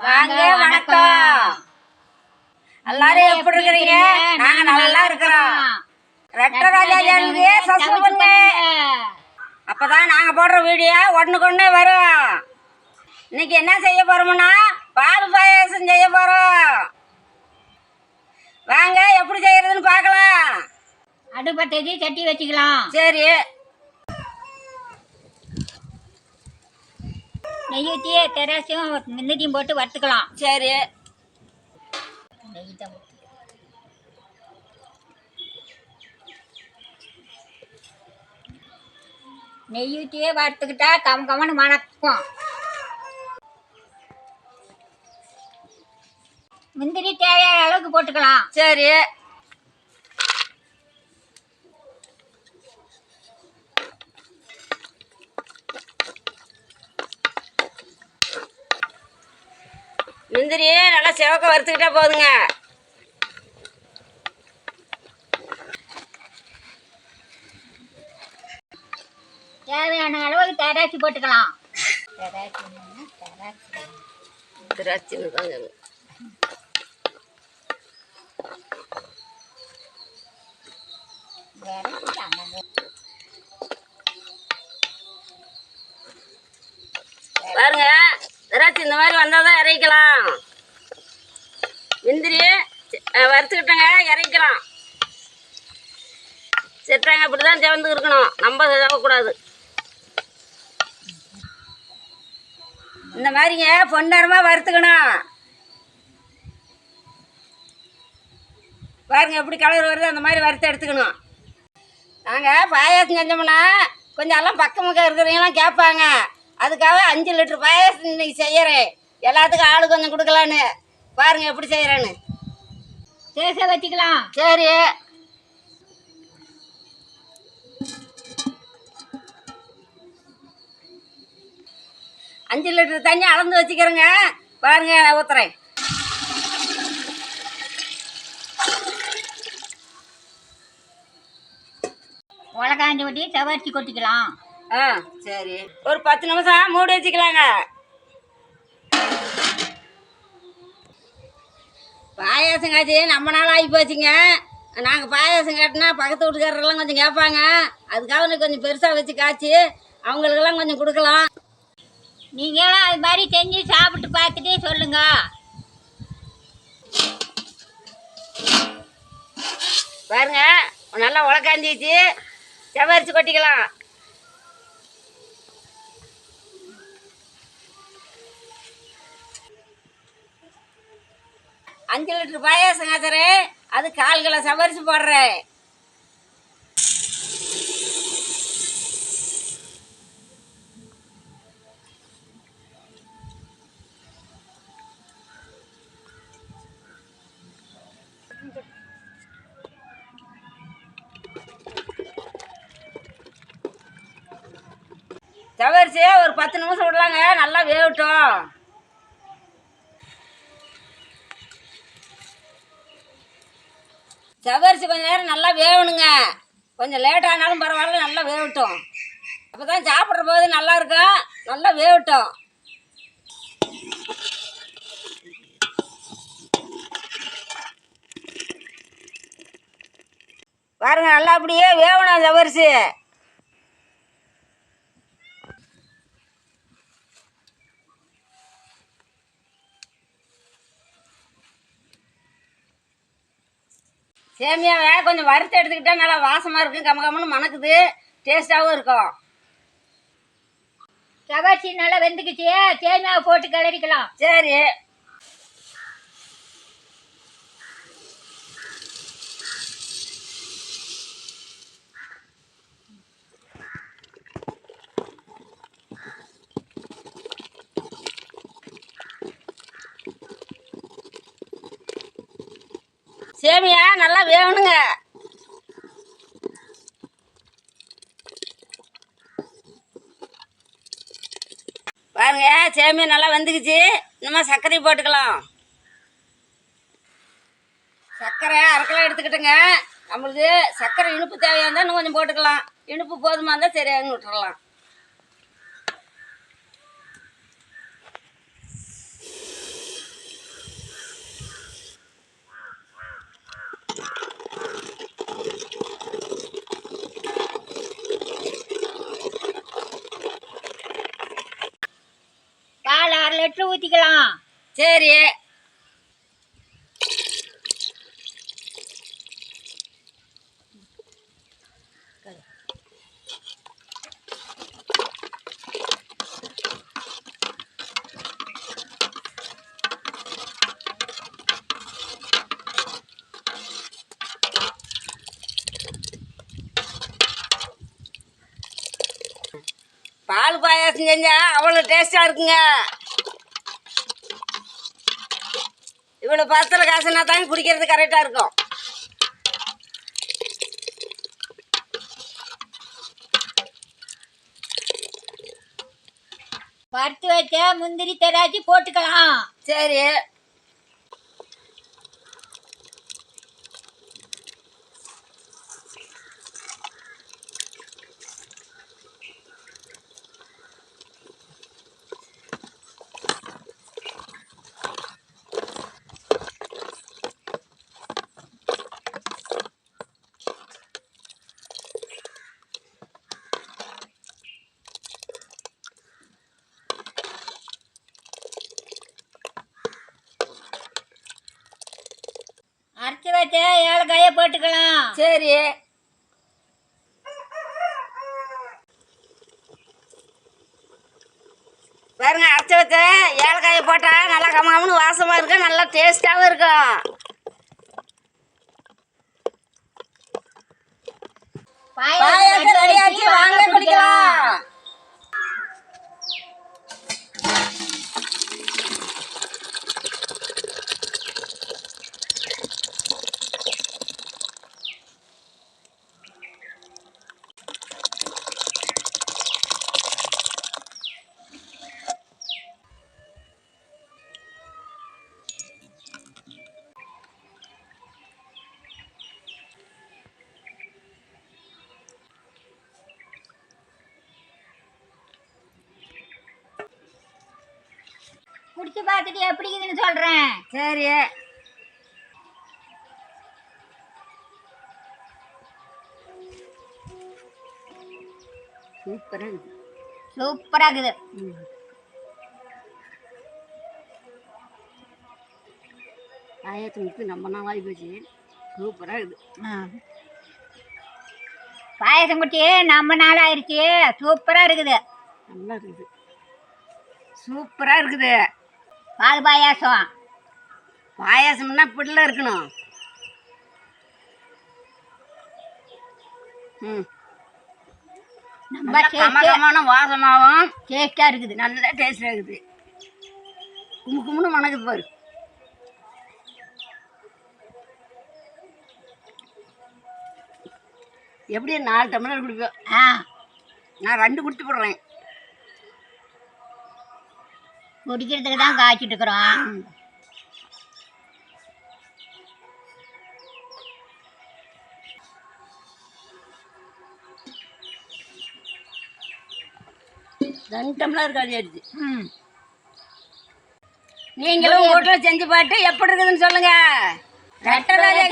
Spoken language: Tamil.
வாங்க வணக்கம். எல்லாரும் எப்படி இருக்கிறீங்க? நாங்க நல்லா இருக்கிறோம். ரெட்டை ராஜா சேனலுக்கு சப்ஸ்கிரைப் பண்ணுங்க. அப்பதான் நாங்க போடுற வீடியோ ஒண்ணுக்கு வரும். இன்னைக்கு என்ன செய்ய போறோம்னா பால் பாயாசம் செய்ய போறோம். வாங்க எப்படி செய்யறதுன்னு பார்க்கலாம். அடுப்பத்தை சட்டி வச்சுக்கலாம். சரி. நெய் ஊற்றி தெராசியும் முந்திரியும் போட்டு வறுத்துக்கலாம். சரி. நெய் தான் நெய் ஊற்றியே வறுத்துக்கிட்டா கமன்னு மணக்கும். முந்திரி தேவையான அளவுக்கு போட்டுக்கலாம். சரி. முந்திரியே நல்லா சிவக்க வறுத்துக்கிட்டா போதுங்க. தேவையான அளவுக்கு திராட்சை போட்டுக்கலாம். திராட்சை பாருங்க, திராட்சை இந்த மாதிரி வந்தாதான் இறக்கலாம். முந்திரி வறுத்துக்கிட்டங்க இறக்கலாம். செட்டாங்க அப்படிதான் செவந்து இருக்கணும், நம்ம செவக்கூடாது. இந்த மாதிரிங்க பொன்னரமா வறுத்துக்கணும். பாருங்க எப்படி கலர் வருது, அந்த மாதிரி வறுத்து எடுத்துக்கணும். நாங்கள் பாயாசம் செஞ்சோம்னா கொஞ்சம் எல்லாம் பக்கம் பக்கம் இருக்கிறவங்களாம் கேட்பாங்க. அதுக்காக 5 லிட்டர் பாயாசம் இன்னைக்கு செய்யறேன். எல்லாத்துக்கும் ஆளு கொஞ்சம் கொடுக்கலான்னு. பாருங்க எப்படி செய்யறேன்னு. தேச வச்சுக்கலாம். சரி. அஞ்சு லிட்டர் தண்ணி அளந்து வச்சுக்கிறேங்க. பாருங்க நான் ஊத்துறேன். உலகாண்டி ஊட்டி செவரிச்சி கொட்டிக்கலாம். சரி. ஒரு 10 நிமிஷம் மூடி வச்சுக்கலாங்க. பாயாசம் காய்ச்சி நம்ம நாள் ஆகி போச்சுங்க. நாங்கள் பாயாசம் காட்டினா பக்கத்து வீட்டுக்காரெல்லாம் கொஞ்சம் கேட்பாங்க. அதுக்காக கொஞ்சம் பெருசாக வச்சு காய்ச்சி அவங்களுக்கெல்லாம் கொஞ்சம் கொடுக்கலாம். நீங்களும் அது மாதிரி செஞ்சு சாப்பிட்டு பார்த்துட்டு சொல்லுங்க. பாருங்க நல்லா உலக்காந்தி வச்சு செவரிச்சு கொட்டிக்கலாம். அஞ்சு லிட்டர் பாயாசம் காய்ச்சறேன். அது 1/4 கிலோ செவரிச்சு போடுறேன். செவரிச்சு ஒரு 10 நிமிஷம் விடலாங்க, நல்லா வேகட்டும். செவரிச்சு கொஞ்சம் நேரம் நல்லா வேகணுங்க. கொஞ்சம் லேட் ஆனாலும் பரவாயில்ல, நல்லா வேகட்டும். அப்போ தான் சாப்பிட்ற போது நல்லா இருக்கும். நல்லா வேகட்டும். பாருங்க நல்லா அப்படியே வேகணும் செவரிச்சு. சேமியாவை கொஞ்சம் வறுத்து எடுத்துக்கிட்டா நல்லா வாசமாக இருக்கும், கமகமன்னு மணக்குது, டேஸ்ட்டாகவும் இருக்கும். செவரிச்சி நல்லா வெந்துக்குச்சு. சேமியாவை போட்டு கிளறிக்கலாம். சரி. சேமியா நல்லா வேகணுங்க. பாருங்க சேமியா நல்லா வெந்துக்குச்சு. இன்னுமா சர்க்கரை போட்டுக்கலாம். சர்க்கரை 1/2 கிலோ எடுத்துக்கிட்டுங்க. நம்மளுக்கு சர்க்கரை இனிப்பு தேவையாக இருந்தால் இன்னும் கொஞ்சம் போட்டுக்கலாம். இனிப்பு போதுமா இருந்தால் சரியாகன்னு விட்டுறலாம். லெட்டர் ஊற்றிக்கலாம். சரி. பால் பாயாசம் செஞ்சா அவ்வளோ டேஸ்டாக இருக்குங்க. இவ்வளோ பத்திர காசுனா தான் குடிக்கிறது கரெக்டாக இருக்கும். வறுத்து வச்ச முந்திரி திராட்சை போட்டுக்கலாம். சரி. அரைச்சி வச்ச ஏலக்காயை போட்டுக்கலாம். சரி. பாருங்க, அரைச்சி வச்ச ஏலக்காயை போட்டால் நல்லா கமகமன்னு வாசமாக இருக்கும், நல்லா டேஸ்டாகவும் இருக்கும். பாயாசம் ரெடியாச்சு, வாங்க குடிக்கலாம். குடிச்சு பார்த்துட்டு எப்படி இருக்குதுன்னு சொல்றேன். சரி. சூப்பராக இருக்குது. சூப்பராக இருக்குது. பாயாசத்துக்கு நம்ம நாள் ஆகி போச்சு. சூப்பராக இருக்குது. பாயாசம் குட்டி நம்ம நாள் ஆயிடுச்சு. சூப்பராக இருக்குது. நல்லா இருக்குது. சூப்பராக இருக்குது. பால் பாயாசம். பாயாசம்னா இப்படிலாம் இருக்கணும். நம்ம கமகமான வாசமாகவும் டேஸ்டாக இருக்குது. நல்லா டேஸ்டாக இருக்குது. கும்முன்னு மணக்குது பாரு. எப்படி 4 டம்ளர் குடிப்பேன். நான் 2 குடிச்சு போடுறேன். குடிக்கிறதுக்கு தான் காய்ச்சிட்டு இருக்கிறோம். ரெண்டு டம்ளர் காலி ஆயிடுச்சு. நீங்களும் வீட்டில் செஞ்சு பாட்டு எப்படி இருக்குதுன்னு சொல்லுங்க. ரெட்டை ராஜா